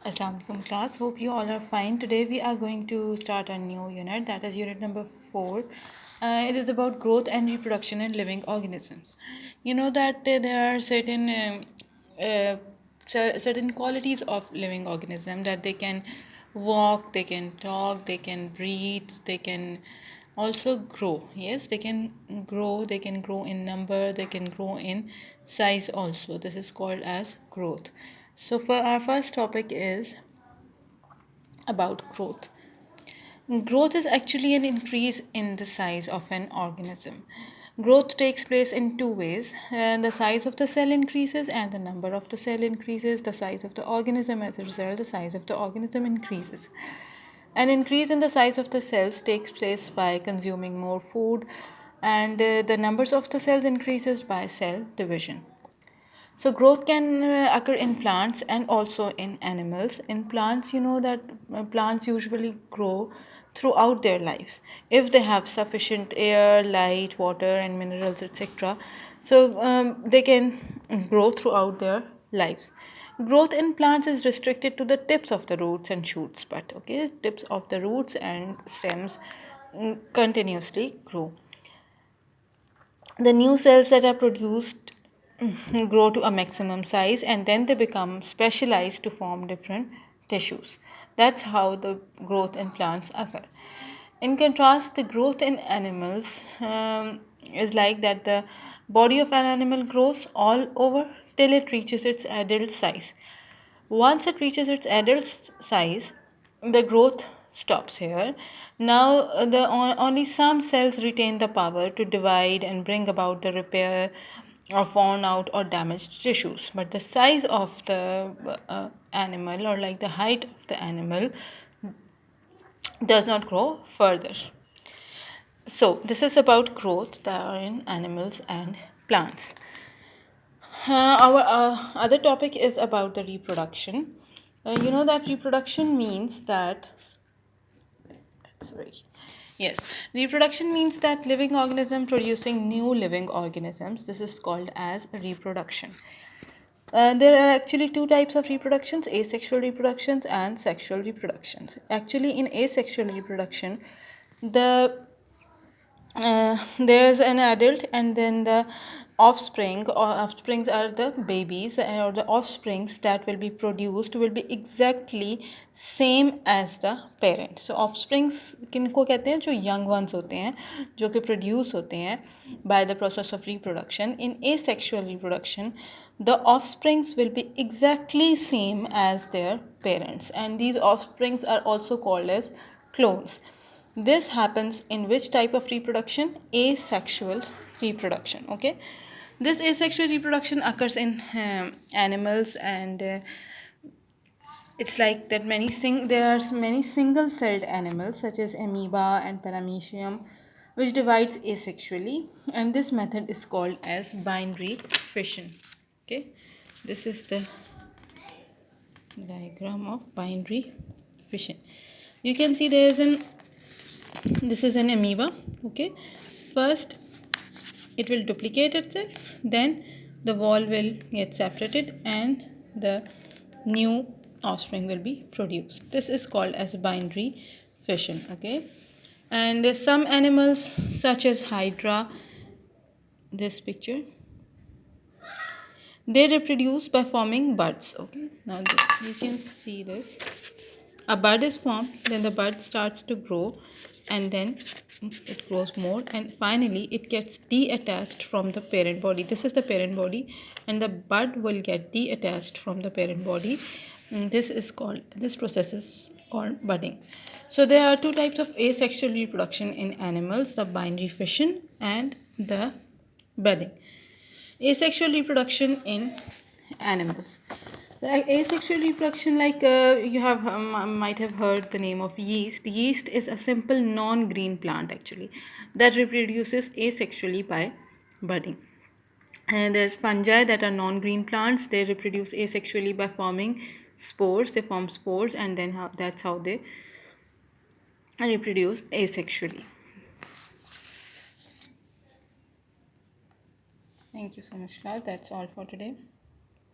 Assalamu alaikum class. Hope you all are fine. Today we are going to start a new unit, that is unit number 4. It is about growth and reproduction in living organisms. You know that there are certain qualities of living organism, that they can walk, they can talk, they can breathe, they can also grow. Yes, they can grow in number, they can grow in size also. This is called as growth. So for our first topic is about growth. Growth is actually an increase in the size of an organism. Growth takes place in two ways. The size of the cell increases and the number of the cell increases. The size of the organism, as a result, the size of the organism increases. An increase in the size of the cells takes place by consuming more food, and the numbers of the cells increases by cell division. So growth can occur in plants and also in animals. In plants, you know that plants usually grow throughout their lives if they have sufficient air, light, water, and minerals, etc. So they can grow throughout their lives. Growth in plants is restricted to the tips of the roots and shoots, but tips of the roots and stems continuously grow. The new cells that are produced grow to a maximum size, and then they become specialized to form different tissues. That's how the growth in plants occur. In contrast, the growth in animals is like that the body of an animal grows all over till it reaches its adult size. Once it reaches its adult size, the growth stops here. Now, only some cells retain the power to divide and bring about the repair of worn out or damaged tissues. But the size of the animal, or like the height of the animal, does not grow further. So, this is about growth that are in animals and plants. Our other topic is about the reproduction. You know that reproduction means that sorry yes reproduction means that living organism producing new living organisms. This is called as reproduction. There are actually two types of reproductions: asexual reproductions and sexual reproductions. Actually, in asexual reproduction, there's an adult, and then the offsprings are the babies, or the offsprings that will be produced will be exactly same as the parent. So offsprings किनको कहते हैं? जो young ones होते हैं, जो कि produce होते हैं by the process of reproduction. In asexual reproduction, the offsprings will be exactly same as their parents, and these offsprings are also called as clones. This happens in which type of reproduction? Asexual reproduction. Okay, this asexual reproduction occurs in animals, and it's like that there are many single-celled animals such as amoeba and paramecium, which divides asexually, and this method is called as binary fission. Okay, this is the diagram of binary fission. You can see this is an amoeba. Okay, first it will duplicate itself, then the wall will get separated and the new offspring will be produced. This is called as binary fission. Okay, and some animals such as hydra, this picture, they reproduce by forming buds. Okay, now you can see this. A bud is formed, then the bud starts to grow, and then it grows more, and finally it gets detached from the parent body. This is the parent body, and the bud will get detached from the parent body. This process is called budding. So there are two types of asexual reproduction in animals: the binary fission and the budding. Asexual reproduction in animals. The asexual reproduction, like you have might have heard the name of yeast. Yeast is a simple non-green plant actually that reproduces asexually by budding. And there's fungi that are non-green plants. They reproduce asexually by forming spores. They form spores, and then that's how they reproduce asexually. Thank you so much, Raj. That's all for today.